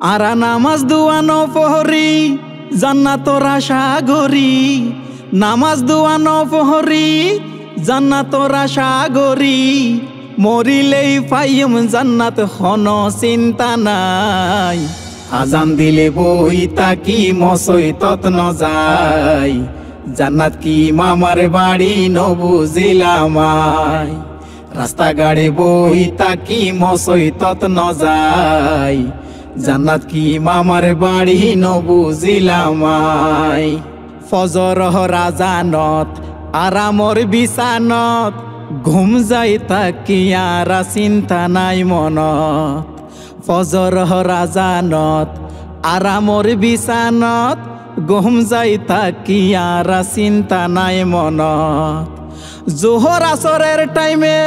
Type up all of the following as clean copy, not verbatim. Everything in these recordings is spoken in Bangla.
আরা নামাজ দুয়ানো পহরি জান্নাতর আশা গরি, নামাজ দুয়ানো পহরি জান্নাতর আশা গরি, মরিলেই পাইম জান্নাত হন চিন্তা নাই। আজান দিলে বই তাকি মসই তত ন যায়, জান্নাত কি মামার বাড়ি নবুজিলামাই। রাস্তা গাড়ে বই তাকি মসই তত ন যায়, জান্নাত কি মামার বাড়ি নবুজিলামাই। ফজর রাজানত আরামর বিছানত, ঘুম যাই তাকি আর চিন্তা নাই মনত। ফজর রাজানত আরামর বিছানত, ঘুম যাই তাকি আর চিন্তা নাই মনত। জোহর আসরের টাইমে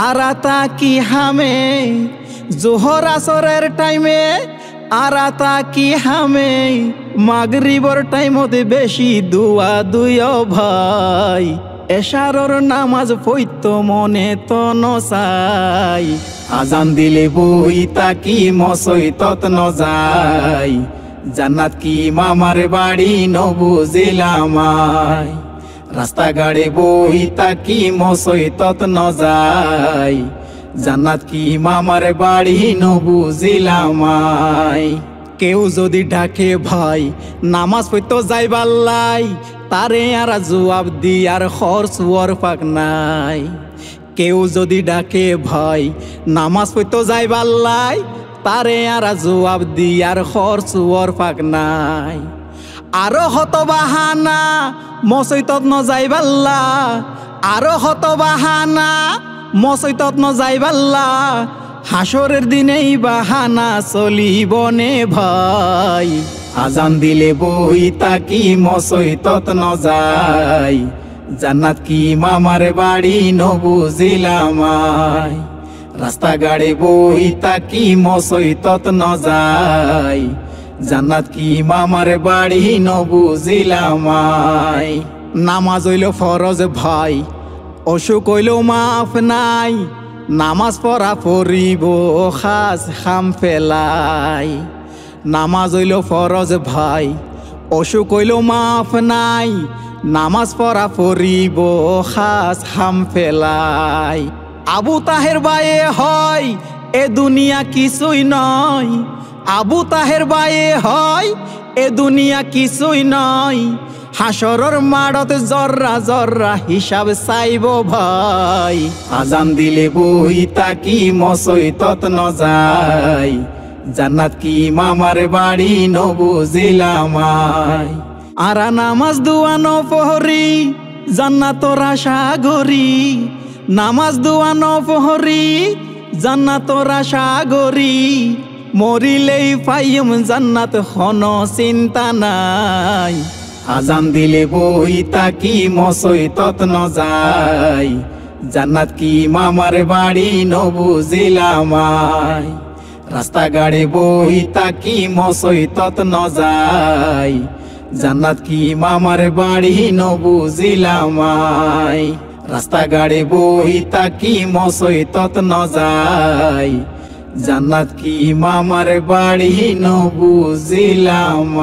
আরা তাকি হামে, জোহর আসরের টাইমে আরা তাকি হামে, মাগরিবর টাইমতে বেশি দুয়া দুইও ভাই। এশারর নামাজ পইত মনে তো নসাই, আজান দিলে বই তাকি মসই তত ন যায়, জান্নাত কি মামার বাড়ি নবুজিলামাই। রাস্তা গাড়ে বই তাকি মসই তত ন যায়, জান্নাত কি মামার বাড়ি নবুজিলামাই। কেউ যদি ডাকে ভাই নামাজ পড়তে যাইবাল্লাই, তারে আর জবাব দিয়ার খরচ ওর পাক নাই। কেউ যদি ডাকে ভাই নামাজ পড়তে যাইবাল্লাই, তারে আর জবাব দিয়ার খরচ ওর পাক নাই। আরো হত বাহানা মসজিদত ন যাইবাল্লা, আরো হত বাহানা মসজিদত ন যাইবাল্লা, হাসরের দিনেই বাহানা চলিবনে ভাই। আজান দিলে বই তাকি মসজিদত ন যায়, জান্নাত কি মামার বাড়ি নবুজিলামাই। রাস্তা গাড়ে বই তাকি মসজিদত ন যায়, জান্নাত কি মামার বাড়ি নবুজিলামাই। নামাজ হইল ফরজ ভাই, অসুখ হইল মাফ নাই, নামাজ পড়া পড়িব খাস খাম ফেলাই। নামাজ হইল ফরজ ভাই, অসুখ হইল মাফ নাই, নামাজ পড়া পড়িব খাস খাম ফেলাই। আবু তাহের বায়ে হয় এ দুনিয়া কিছুই নয়, আবু তাহের বায়ে হয় এ দুনিয়া কিছুই নয়, হাসরর মাড়ত জর্রা জর্রা হিসাব চাইব ভাই। আজান দিলে বই তাকি মসই তত ন যায়, জান্নাত কি মামার বাড়ি নবুজিলামাই। আরা নামাজ দুয়ানো পহরি জান্নাতর আশা গরি, নামাজ দুয়ানো পহরি জান্নাতর আশা গরি, মরিলেই পাইম জান্নাত হন চিন্তা নাই। আজান দিলে বই তাকি মসই তত ন যায়, জান্নাত কি মামার বাড়ি নবুজিলামাই। রাস্তা গাড়ে বই তাকি মসই তত ন যায়, জান্নাত কি মামার বাড়ি নবুজিলামাই। রাস্তা গাড়ে বই তাকি মসই তত ন যায়, জান্নাত কি মামার বাড়ি নবুজিলামাই।